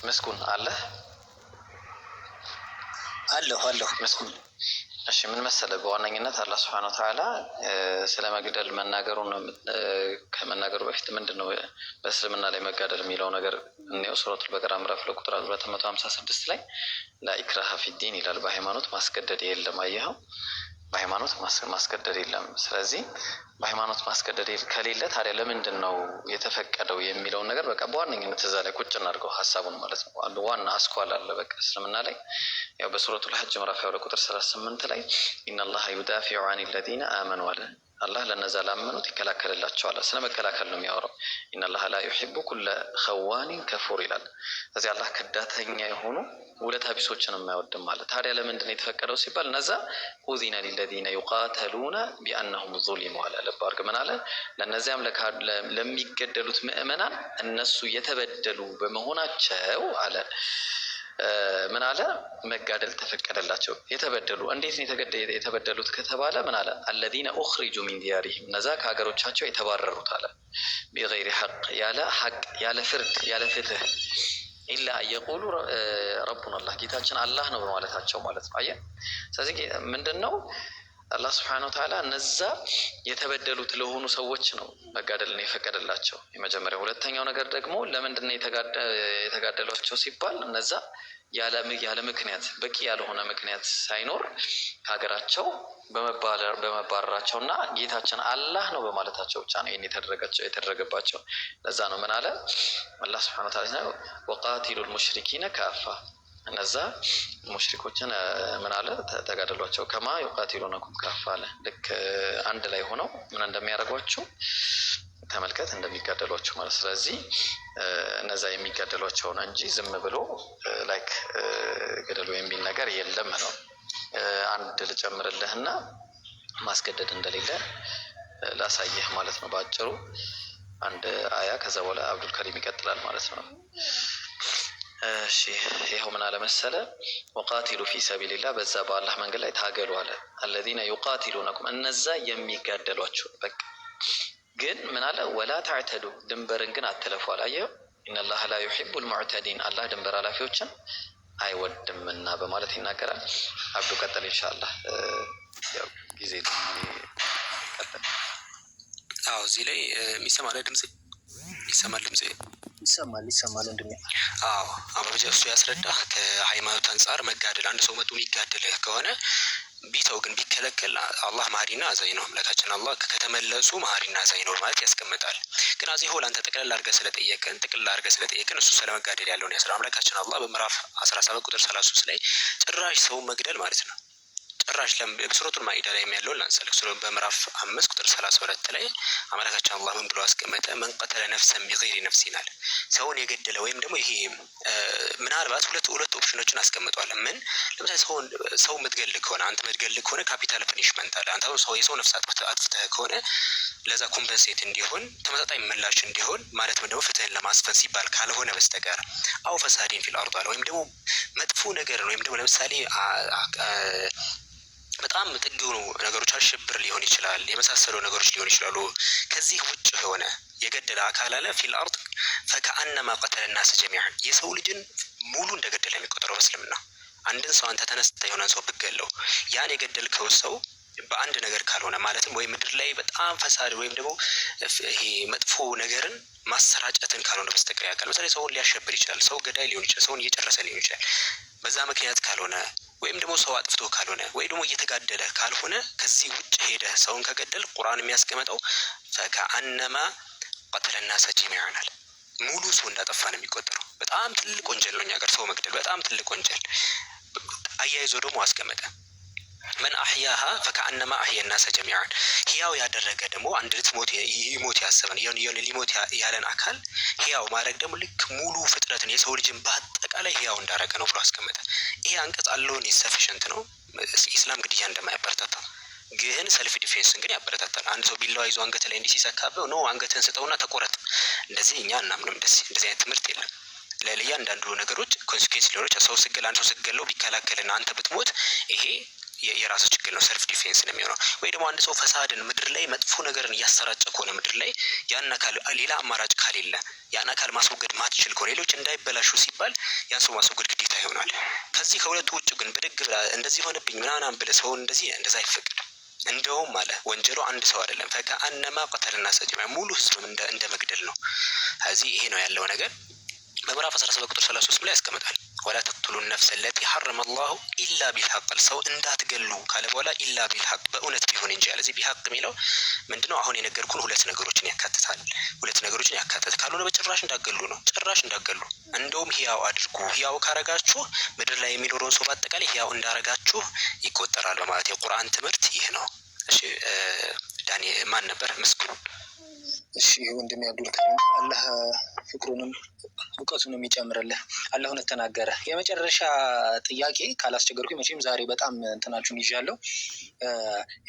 መስኩን አለህ? አለሁ መስኩን። እሺ ምን መሰለህ፣ በዋነኝነት አላህ ሱብሓነሁ ወተዓላ ስለ መግደል መናገሩን ከመናገሩ በፊት ምንድነው በእስልምና ላይ መጋደል የሚለው ነገር እኔው ሱረቱል በቀራ ምዕራፍ ቁጥር 256 ላይ ላኢክራሀ ፊዲን ይላል። በሃይማኖት ማስገደድ የለም። አየኸው። በሃይማኖት ማስገደድ የለም። ስለዚህ በሃይማኖት ማስገደድ ከሌለ ታዲያ ለምንድን ነው የተፈቀደው የሚለውን ነገር በቃ በዋነኝነት እዛ ላይ ቁጭ እናድርገው ሀሳቡን ማለት ነው። አንዱ ዋና አስኳል አለ በቃ እስልምና ላይ ያው በሱረቱል ሐጅ ምዕራፍ 2 ቁጥር 38 ላይ ኢነላሀ ዩዳፊዑ ዐኒል ለዚነ አመኑ አለ። አላህ ለነዛ ላመኑት ይከላከልላቸዋል። ስለ መከላከል ነው የሚያወራው። ኢነላሀ ላ ዩሒቡ ኩለ ኸዋኒን ከፉር ይላል። ስለዚህ አላህ ከዳተኛ የሆኑ ውለታ ቢሶችን የማይወድም ማለት። ታዲያ ለምንድን ነው የተፈቀደው ሲባል እነዛ ኡዚነ ሊለዚነ ዩቃተሉነ ቢአነሁም ዙሊሙ አለ። ልብ አድርግ ምን አለ? ለእነዚያም ለሚገደሉት ምእመናን እነሱ የተበደሉ በመሆናቸው አለ ምን አለ? መጋደል ተፈቀደላቸው። የተበደሉ እንዴት ነው የተበደሉት ከተባለ ምን አለ? አለዚነ ኡኽሪጁ ሚን ዲያሪሂም እነዛ ከሀገሮቻቸው የተባረሩት አለ ቢገይሪ ሐቅ ያለ ሐቅ ያለ ፍርድ ያለ ፍትህ ኢላ የቁሉ ረቡና አላህ ጌታችን አላህ ነው በማለታቸው ማለት ነው። አየህ። ስለዚህ ምንድን ነው አላህ ስብሐነሁ ወተዓላ እነዛ የተበደሉት ለሆኑ ሰዎች ነው መጋደልን የፈቀደላቸው የመጀመሪያው። ሁለተኛው ነገር ደግሞ ለምንድን ነው የተጋደሏቸው ሲባል እነዛ ያለ ምክንያት በቂ ያልሆነ ምክንያት ሳይኖር ከሀገራቸው በመባረራቸው እና ጌታችን አላህ ነው በማለታቸው ብቻ ነው ይህን የተደረገባቸው። ለዛ ነው ምን አለ አላህ ስብሐነሁ ወተዓላ ወቃቲሉል ሙሽሪኪነ ካፋ እነዛ ሙሽሪኮችን ምን አለ ተጋደሏቸው ከማ ዩቃቲሉነኩም ካፋ አለ። ልክ አንድ ላይ ሆነው ምን እንደሚያደርጓቸው ተመልከት እንደሚጋደሏቸው ማለት። ስለዚህ እነዛ የሚጋደሏቸው ነው እንጂ ዝም ብሎ ላይክ ገደሉ የሚል ነገር የለም ነው። አንድ ልጨምርልህና ማስገደድ እንደሌለ ላሳየህ ማለት ነው ባጭሩ። አንድ አያ ከዛ በኋላ አብዱል ከሪም ይቀጥላል ማለት ነው። እሺ ይሄው ምን አለ መሰለ ወቃቲሉ ፊ ሰቢልላህ በዛ በአላህ መንገድ ላይ ታገሉ አለ። አለዚነ ዩቃቲሉነኩም እነዛ የሚጋደሏቸው በቃ ግን ምን አለ ወላ ተዕተዱ ድንበርን ግን አትለፉ አለ። አየኸው ኢነላሀ ላ ዩሒቡል ሙዕተዲን አላህ ድንበር ኃላፊዎችን አይወድምና በማለት ይናገራል። አብዱ ቀጥል ኢንሻአላህ። ያው ጊዜ ቀጥል። አዎ እዚህ ላይ የሚሰማል ድምጽ ይሰማል እንደኔ። አዎ አበጀ እሱ ያስረዳ ከሃይማኖት አንፃር መጋደል አንድ ሰው መጥቶ የሚጋደል ከሆነ ቢተው ግን ቢከለከል አላህ መሀሪና አዛኝ ነው። አምላካችን አላህ ከተመለሱ መሀሪና አዛኝ ነው ማለት ያስቀምጣል። ግን አዚ ሆል አንተ ጠቅለል አድርገህ ስለጠየቀን እሱ ስለመጋደል ያለውን ያስራ አምላካችን አላህ በምዕራፍ 17 ቁጥር 33 ላይ ጭራሽ ሰው መግደል ማለት ነው ጭራሽ በሱረቱል ማኢዳ ላይ ያለውን ላንሳለህ። በምዕራፍ 5 ቁጥር 32 ላይ አምላካችን አላህ ምን ብሎ አስቀመጠ? መን ቀተለ ነፍሰን ቢገይሪ ነፍሲን አለ። ሰውን የገደለ ወይም ደግሞ ይሄ ምናልባት ሁለት ኦፕሽኖችን አስቀምጧል። ምን ለምሳሌ ሰው የምትገል ከሆነ አንተ የምትገል ከሆነ ካፒታል ፐኒሽመንት አለ። አንተ የሰው ነፍስ አጥፍተህ ከሆነ ለዛ ኮምፐንሴት እንዲሆን ተመጣጣኝ ምላሽ እንዲሆን ማለት ደግሞ ፍትህን ለማስፈን ሲባል ካልሆነ በስተቀር አው ፈሳዲን ፊል አርድ አለ። ወይም ደግሞ መጥፎ ነገር ወይም ደግሞ ለምሳሌ በጣም ጥግ የሆኑ ነገሮች አሸብር ሊሆን ይችላል፣ የመሳሰሉ ነገሮች ሊሆን ይችላሉ። ከዚህ ውጭ የሆነ የገደለ አካል አለ ፊል አርድ ፈከአነማ ቀተለ ናስ ጀሚዓን የሰው ልጅን ሙሉ እንደገደለ የሚቆጠረው በእስልምና። አንድን ሰው አንተ ተነስተህ የሆነን ሰው ብትገለው ያን የገደልከው ሰው በአንድ ነገር ካልሆነ ማለትም ወይ ምድር ላይ በጣም ፈሳድ ወይም ደግሞ ይሄ መጥፎ ነገርን ማሰራጨትን ካልሆነ በስተቀር ያካል ለምሳሌ ሰውን ሊያሸብር ይችላል፣ ሰው ገዳይ ሊሆን ይችላል፣ ሰውን እየጨረሰ ሊሆን ይችላል። በዛ ምክንያት ካልሆነ ወይም ደግሞ ሰው አጥፍቶ ካልሆነ ወይ ደግሞ እየተጋደለ ካልሆነ ከዚህ ውጭ ሄደህ ሰውን ከገደል ቁርአን የሚያስቀምጠው ፈከአነማ ቀተለ ናስ ጀሚዓን አለ። ሙሉ ሰው እንዳጠፋ ነው የሚቆጠረው። በጣም ትልቅ ወንጀል ነው እኛ ጋር ሰው መግደል በጣም ትልቅ ወንጀል። አያይዞ ደግሞ አስቀመጠ መን አህያሃ ፈከአነማ አህየ ናስ ጀሚዓን ህያው ያደረገ ደግሞ አንድ ልትሞት ይሞት ያሰበን ይሁን ሊሞት ያለን አካል ህያው ማድረግ ደግሞ ልክ ሙሉ ፍጥረትን የሰው ልጅን በአጠቃላይ ህያው እንዳረገ ነው ብሎ አስቀመጠ። ይሄ አንቀጽ አለውን ሰፊሽንት ነው። ኢስላም ግድያ እንደማያበረታታ ግን ሰልፍ ዲፌንስን ግን ያበረታታል። አንድ ሰው ቢላዋ ይዞ አንገት ላይ እንዲህ ሲሰካበው ነው አንገትን ስጠውና ተቆረጥ እንደዚህ እኛ እናምንም። እንደዚህ አይነት ትምህርት የለም። ለእያንዳንዱ ነገሮች ኮንሲኩዌንስ ሊኖር ይችላል። ሰው ስገል አንድ ሰው ስገለው ቢከላከልና አንተ ብትሞት ይሄ የራሱ ችግር ነው፣ ሰልፍ ዲፌንስ ነው የሚሆነው። ወይ ደግሞ አንድ ሰው ፈሳድን ምድር ላይ መጥፎ ነገርን እያሰራጨ ከሆነ ምድር ላይ ያን አካል ሌላ አማራጭ ካሌለ ያን አካል ማስወገድ ማትችል ከሆነ ሌሎች እንዳይበላሹ ሲባል ያን ሰው ማስወገድ ግዴታ ይሆናል። ከዚህ ከሁለቱ ውጭ ግን ብድግ ብላ እንደዚህ ሆነብኝ ምናምን ብለህ ሰውን እንደዛ አይፈቅድም። እንደውም አለ ወንጀሉ አንድ ሰው አይደለም ፈከአነማ ቀተለ ናስ ጀሚዓን ሙሉ ህዝብን እንደ መግደል ነው። ስለዚህ ይሄ ነው ያለው ነገር። በምዕራፍ 17 ቁጥር 33 ላይ ያስቀምጣል። ወላ ተቅቱሉ ነፍሰ ለቲ ሐረመ አላሁ ኢላ ቢልሐቅ፣ ሰው እንዳትገሉ ካለ በኋላ ኢላ ቢልሐቅ በእውነት ቢሆን እንጂ ያለ። እዚህ ቢሐቅ የሚለው ምንድነው? አሁን የነገርኩን ሁለት ነገሮችን ያካትታል። ሁለት ነገሮችን ያካትታል። ካልሆነ በጭራሽ እንዳትገሉ ነው። ጭራሽ እንዳትገሉ። እንደውም ህያው አድርጉ። ህያው ካረጋችሁ ምድር ላይ የሚኖረውን ሰው በአጠቃላይ ህያው እንዳረጋችሁ ይቆጠራል በማለት የቁርአን ትምህርት ይህ ነው። እሺ ዳኒ ማን ነበር? ምስጉን። እሺ ወንድሜ አብዱል ከሪም አላህ ፍቅሩንም እውቀቱንም ይጨምርልህ። አላህ እውነት ተናገረ። የመጨረሻ ጥያቄ ካላስቸገርኩኝ፣ መቼም ዛሬ በጣም እንትናችሁን ይዣለሁ።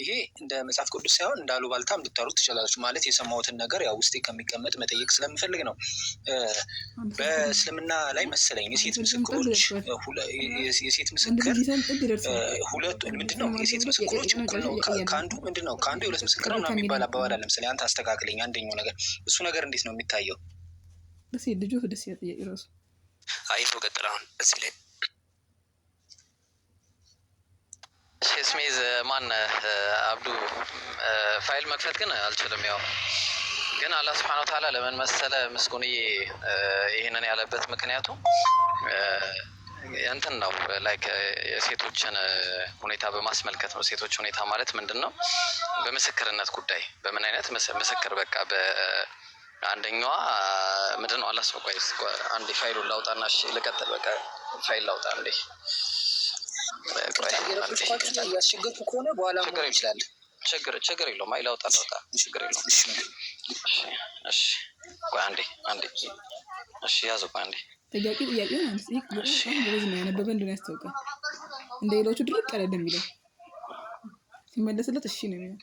ይሄ እንደ መጽሐፍ ቅዱስ ሳይሆን እንደ አሉባልታም ልታሩት ትችላላችሁ። ማለት የሰማሁትን ነገር ያው ውስጤ ከሚቀመጥ መጠየቅ ስለምፈልግ ነው። በእስልምና ላይ መሰለኝ የሴት ምስክሮች የሴት ምስክር ሁለቱ ምንድነው? የሴት ምስክሮች እኩል ነው ከአንዱ ምንድነው? ከአንዱ የሁለት ምስክር ነው የሚባል አባባል አለ። ለምሳሌ አንተ አስተካክለኝ አንደኛው ነገር እሱ ነገር እንዴት ነው የሚታየው? በሴት ልጁ ደስ ያጠያቂ ራሱ አይቶ ቀጥል። አሁን እዚህ ላይ ስሜዝ ማን አብዱ ፋይል መክፈት ግን አልችልም። ያው ግን አላህ ሱብሓነሁ ወተዓላ ለምን መሰለ ምስጉንዬ ይህንን ያለበት ምክንያቱ እንትን ነው ላይክ የሴቶችን ሁኔታ በማስመልከት ነው። ሴቶች ሁኔታ ማለት ምንድን ነው? በምስክርነት ጉዳይ በምን አይነት ምስክር በቃ በአንደኛዋ ምንድን ነው? አላህ ቆይ አንዴ ፋይሉን ላውጣና እሺ ልቀጥል። በቃ ፋይል ላውጣ እንዴ ያስቸገርኩ ከሆነ በኋላ መሆን ይችላል። ችግር የለውም። አይ ላውጣ ችግር የለውም። እሺ ቆይ አንዴ እሺ ያዙ ቆይ አንዴ ጥያቄ ጎበዝ ነው። ያነበበ እንደሆነ ያስታውቃል። እንደ ሌሎቹ ድርቅ ያለ እንደሚለው ሲመለስለት እሺ ነው የሚለው።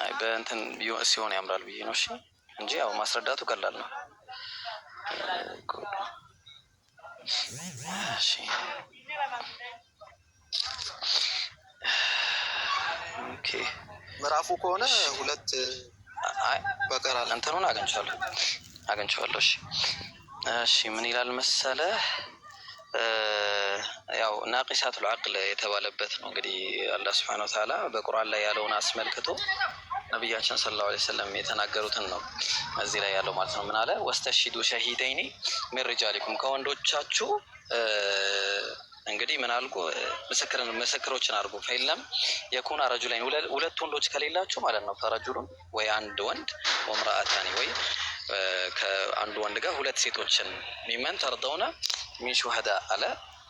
አይ በእንትን ሲሆን ያምራል ብዬ ነው። እሺ እንጂ ያው ማስረዳቱ ቀላል ነው። እሺ ኦኬ ምዕራፉ ከሆነ ሁለት በቀራል እንትኑን አግኝቼዋለሁ። እሺ ምን ይላል መሰለ? ያው ናቂሳቱል ዐቅል የተባለበት ነው። እንግዲህ አላህ ሱብሓነሁ ወተዓላ በቁርአን ላይ ያለውን አስመልክቶ ነቢያችን ሰለላሁ ዐለይሂ ወሰለም የተናገሩትን ነው እዚህ ላይ ያለው ማለት ነው። ምን አለ? ወስተሽሂዱ ሸሂደይኒ ሚን ሪጃሊኩም፣ ከወንዶቻችሁ እንግዲህ ምን አልኩ? ምስክሮችን አድርጉ። ፈኢለም የኩና ረጁለይን፣ ሁለት ወንዶች ከሌላችሁ ማለት ነው። ፈረጁሉን ወይ አንድ ወንድ፣ ወምራአታኒ ወይ ከአንዱ ወንድ ጋር ሁለት ሴቶችን ሚመን ተርደውነ ሚን ሹሀዳ አለ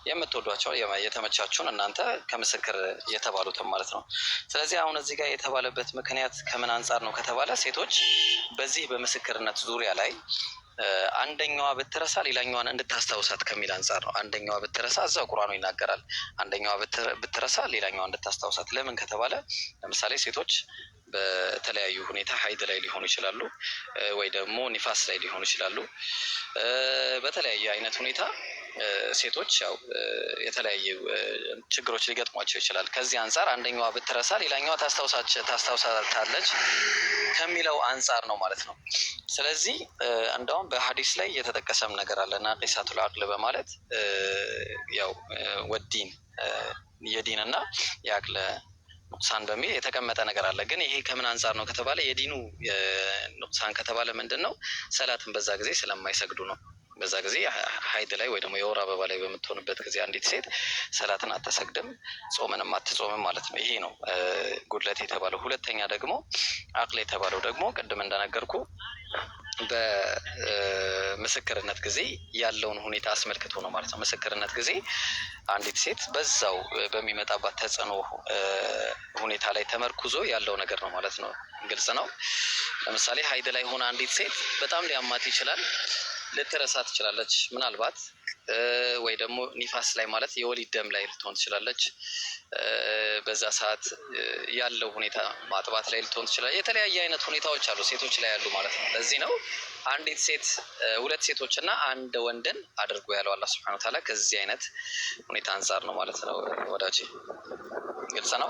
የምትወዷቸው የተመቻችሁን እናንተ ከምስክር የተባሉትን ማለት ነው። ስለዚህ አሁን እዚህ ጋር የተባለበት ምክንያት ከምን አንጻር ነው ከተባለ ሴቶች በዚህ በምስክርነት ዙሪያ ላይ አንደኛዋ ብትረሳ ሌላኛዋን እንድታስታውሳት ከሚል አንጻር ነው። አንደኛዋ ብትረሳ እዛው ቁርአኑ ይናገራል። አንደኛዋ ብትረሳ ሌላኛዋ እንድታስታውሳት። ለምን ከተባለ ለምሳሌ ሴቶች በተለያዩ ሁኔታ ሀይድ ላይ ሊሆኑ ይችላሉ፣ ወይ ደግሞ ኒፋስ ላይ ሊሆኑ ይችላሉ። በተለያየ አይነት ሁኔታ ሴቶች ያው የተለያዩ ችግሮች ሊገጥሟቸው ይችላል። ከዚህ አንጻር አንደኛዋ ብትረሳ ሌላኛዋ ታስታውሳታለች ከሚለው አንጻር ነው ማለት ነው። ስለዚህ እንደውም በሀዲስ ላይ የተጠቀሰም ነገር አለ ናቂሳቱል ዐቅል በማለት ያው ወዲን የዲንና የዐቅል ኑቅሳን በሚል የተቀመጠ ነገር አለ። ግን ይሄ ከምን አንጻር ነው ከተባለ የዲኑ ኑቅሳን ከተባለ ምንድን ነው? ሰላትን በዛ ጊዜ ስለማይሰግዱ ነው። በዛ ጊዜ ሀይድ ላይ ወይ ደግሞ የወር አበባ ላይ በምትሆንበት ጊዜ አንዲት ሴት ሰላትን አትሰግድም፣ ጾምንም አትጾምም ማለት ነው። ይሄ ነው ጉድለት የተባለው። ሁለተኛ ደግሞ ዐቅል የተባለው ደግሞ ቅድም እንደነገርኩ በምስክርነት ጊዜ ያለውን ሁኔታ አስመልክቶ ነው ማለት ነው። ምስክርነት ጊዜ አንዲት ሴት በዛው በሚመጣባት ተጽዕኖ ሁኔታ ላይ ተመርኩዞ ያለው ነገር ነው ማለት ነው። ግልጽ ነው። ለምሳሌ ሀይድ ላይ ሆነ አንዲት ሴት በጣም ሊያማት ይችላል፣ ልትረሳ ትችላለች ምናልባት። ወይ ደግሞ ኒፋስ ላይ ማለት የወሊድ ደም ላይ ልትሆን ትችላለች። በዛ ሰዓት ያለው ሁኔታ ማጥባት ላይ ልትሆን ትችላለች። የተለያየ አይነት ሁኔታዎች አሉ ሴቶች ላይ ያሉ ማለት ነው። ለዚህ ነው አንዲት ሴት ሁለት ሴቶችና አንድ ወንድን አድርጎ ያለው አላህ ሱብሓነሁ ወተዓላ ከዚህ አይነት ሁኔታ አንጻር ነው ማለት ነው። ወዳጅ ግልጽ ነው።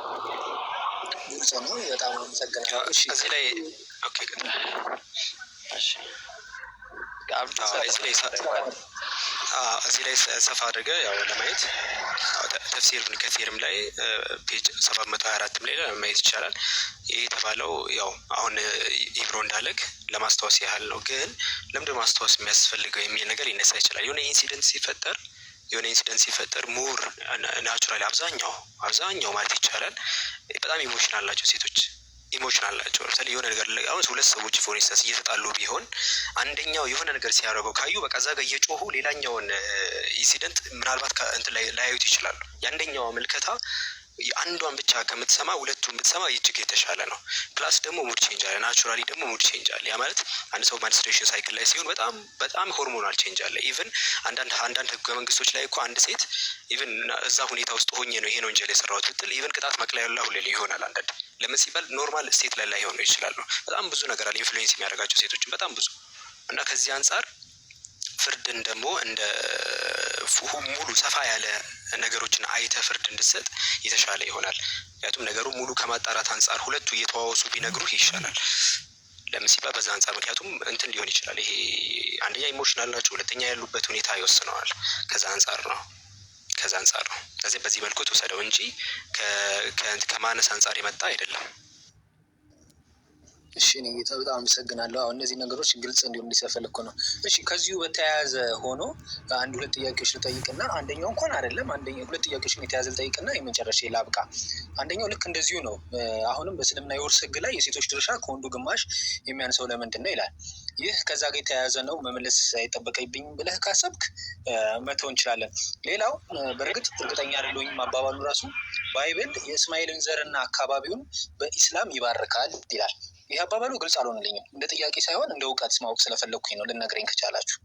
በጣም አመሰግናለሁ። እዚህ ላይ ኦኬ እሺ እዚህ ላይ ሰፋ አድርገ ያው ለማየት ተፍሲር ኢብኑ ከሲርም ላይ ፔጅ 724 ላይ ማየት ይቻላል። ይህ የተባለው ያው አሁን ኢብሮ እንዳለክ ለማስታወስ ያህል ነው። ግን ለምንድን ማስታወስ የሚያስፈልገው የሚል ነገር ሊነሳ ይችላል። የሆነ ኢንሲደንት ሲፈጠር ሙር ናቹራሊ አብዛኛው ማለት ይቻላል በጣም ኢሞሽናል ናቸው ሴቶች ኢሞሽናል ናቸው። ለምሳሌ የሆነ ነገር አሁን ሁለት ሰዎች ፎር ኢንስታንስ እየተጣሉ ቢሆን አንደኛው የሆነ ነገር ሲያደርገው ካዩ በቃ እዛ ጋር እየጮሁ ሌላኛውን ኢንሲደንት ምናልባት እንትን ላይ ላያዩት ይችላሉ። የአንደኛው ምልከታ አንዷን ብቻ ከምትሰማ ሁለቱን ብትሰማ እጅግ የተሻለ ነው። ፕላስ ደግሞ ሙድ ቼንጅ አለ፣ ናቹራሊ ደግሞ ሙድ ቼንጅ አለ። ያ ማለት አንድ ሰው ማንስትሬሽን ሳይክል ላይ ሲሆን በጣም ሆርሞናል ቼንጅ አለ። ኢቭን አንዳንድ ህገ መንግስቶች ላይ እኮ አንድ ሴት ኢቭን እዛ ሁኔታ ውስጥ ሆኜ ነው ይሄን ወንጀል የሰራሁት ብትል ኢቭን ቅጣት መቅለያ ያለው ሁሌ ይሆናል። አንዳንድ ለምን ሲባል ኖርማል ስቴት ላይ ላይሆኑ ይችላሉ። በጣም ብዙ ነገር አለ ኢንፍሉዌንስ የሚያደርጋቸው ሴቶችን በጣም ብዙ እና ከዚህ አንጻር ፍርድን ደግሞ እንደ ሙሉ ሰፋ ያለ ነገሮችን አይተ ፍርድ እንድትሰጥ የተሻለ ይሆናል። ምክንያቱም ነገሩ ሙሉ ከማጣራት አንጻር ሁለቱ እየተዋወሱ ቢነግሩህ ይሻላል። ለምን ሲባል በዛ አንጻር ምክንያቱም እንትን ሊሆን ይችላል። ይሄ አንደኛ ኢሞሽናል ናቸው፣ ሁለተኛ ያሉበት ሁኔታ ይወስነዋል። ከዛ አንጻር ነው። ስለዚህ በዚህ መልኩ ተወሰደው እንጂ ከማነስ አንጻር የመጣ አይደለም። እሺ እኔ ጌታ በጣም አመሰግናለሁ። አሁን እነዚህ ነገሮች ግልጽ እንዲሆን እንዲሰፈልኩ ነው። እሺ ከዚሁ በተያያዘ ሆኖ አንድ ሁለት ጥያቄዎች ልጠይቅና አንደኛው እንኳን አይደለም ሁለት ጥያቄዎች የተያዘ ልጠይቅና የመጨረሻ ላብቃ። አንደኛው ልክ እንደዚሁ ነው። አሁንም በእስልምና የውርስ ህግ ላይ የሴቶች ድርሻ ከወንዱ ግማሽ የሚያንሰው ለምንድን ነው ይላል። ይህ ከዛ ጋር የተያያዘ ነው። መመለስ አይጠበቅብኝም ብለህ ካሰብክ መተው እንችላለን። ሌላው በእርግጥ እርግጠኛ አይደለሁም አባባሉ ራሱ ባይብል የእስማኤልን ዘርና አካባቢውን በኢስላም ይባርካል ይላል። ይህ አባባሉ ግልጽ አልሆነልኝም። እንደ ጥያቄ ሳይሆን እንደ እውቀት ማወቅ ስለፈለግኩኝ ነው። ልነግረኝ ከቻላችሁ።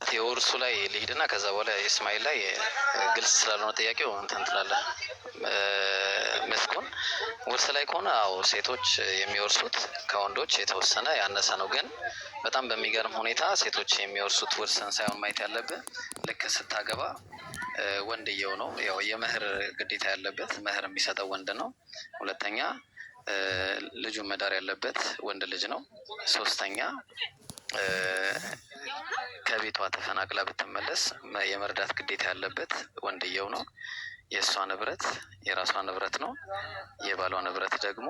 የውርሱ ላይ ልሂድና ከዛ በኋላ የእስማኤል ላይ ግልጽ ስላልሆነ ጥያቄው እንትን ትላለህ። መስኩን ውርስ ላይ ከሆነ አዎ ሴቶች የሚወርሱት ከወንዶች የተወሰነ ያነሰ ነው። ግን በጣም በሚገርም ሁኔታ ሴቶች የሚወርሱት ውርስን ሳይሆን ማየት ያለብህ ልክ ስታገባ ወንድየው ነው ያው የመህር ግዴታ ያለበት መህር የሚሰጠው ወንድ ነው። ሁለተኛ ልጁን መዳር ያለበት ወንድ ልጅ ነው። ሶስተኛ ከቤቷ ተፈናቅላ ብትመለስ የመርዳት ግዴታ ያለበት ወንድየው ነው። የእሷ ንብረት የራሷ ንብረት ነው። የባሏ ንብረት ደግሞ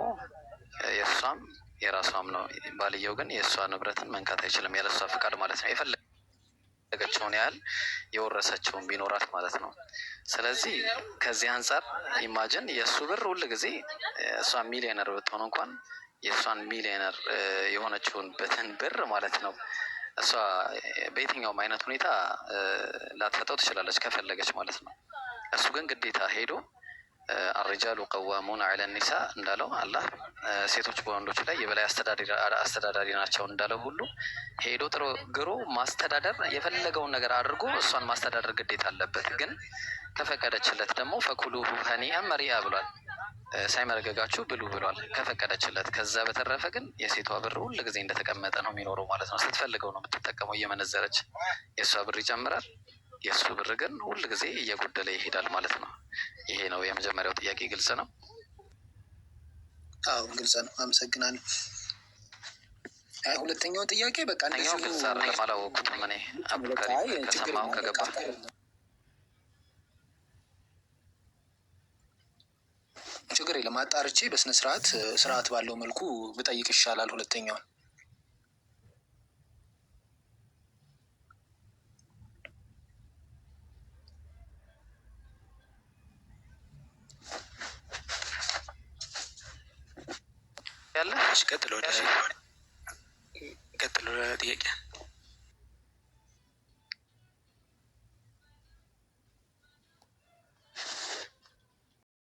የእሷም የራሷም ነው። ባልየው ግን የእሷ ንብረትን መንካት አይችልም ያለሷ ፍቃድ ማለት ነው። የፈለገችውን ያህል የወረሰችውን ቢኖራት ማለት ነው። ስለዚህ ከዚህ አንጻር ኢማጅን የእሱ ብር ሁል ጊዜ እሷ ሚሊዮነር ብትሆን እንኳን የእሷን ሚሊዮነር የሆነችውን በትን ብር ማለት ነው እሷ በየትኛውም አይነት ሁኔታ ላትሰጠው ትችላለች ከፈለገች ማለት ነው። እሱ ግን ግዴታ ሄዶ አርጃሉ ቀዋሙን ዐለ ኒሳ እንዳለው አላህ ሴቶች በወንዶች ላይ የበላይ አስተዳዳሪ ናቸው እንዳለው ሁሉ ሄዶ ጥሮ ግሮ ማስተዳደር የፈለገውን ነገር አድርጎ እሷን ማስተዳደር ግዴታ አለበት። ግን ከፈቀደችለት ደግሞ ፈኩሉሁ ሀኒአን መሪአ ብሏል። ሳይመረገጋችሁ ብሉ ብሏል ከፈቀደችለት። ከዛ በተረፈ ግን የሴቷ ብር ሁል ጊዜ እንደተቀመጠ ነው የሚኖረው ማለት ነው። ስትፈልገው ነው የምትጠቀመው እየመነዘረች። የእሷ ብር ይጨምራል፣ የእሱ ብር ግን ሁል ጊዜ እየጎደለ ይሄዳል ማለት ነው። ይሄ ነው የመጀመሪያው ጥያቄ። ግልጽ ነው? አዎ ግልጽ ነው። አመሰግናለሁ። ሁለተኛው ጥያቄ በቃ እንደዚህ ግልጽ አይደለም። አላወቅኩትም እኔ አብዱልካሪም ከሰማሁ ከገባ ችግር የለም። አጣርቼ በስነ ስርዓት ባለው መልኩ ብጠይቅ ይሻላል። ሁለተኛውን ቀጥሎ ጥያቄ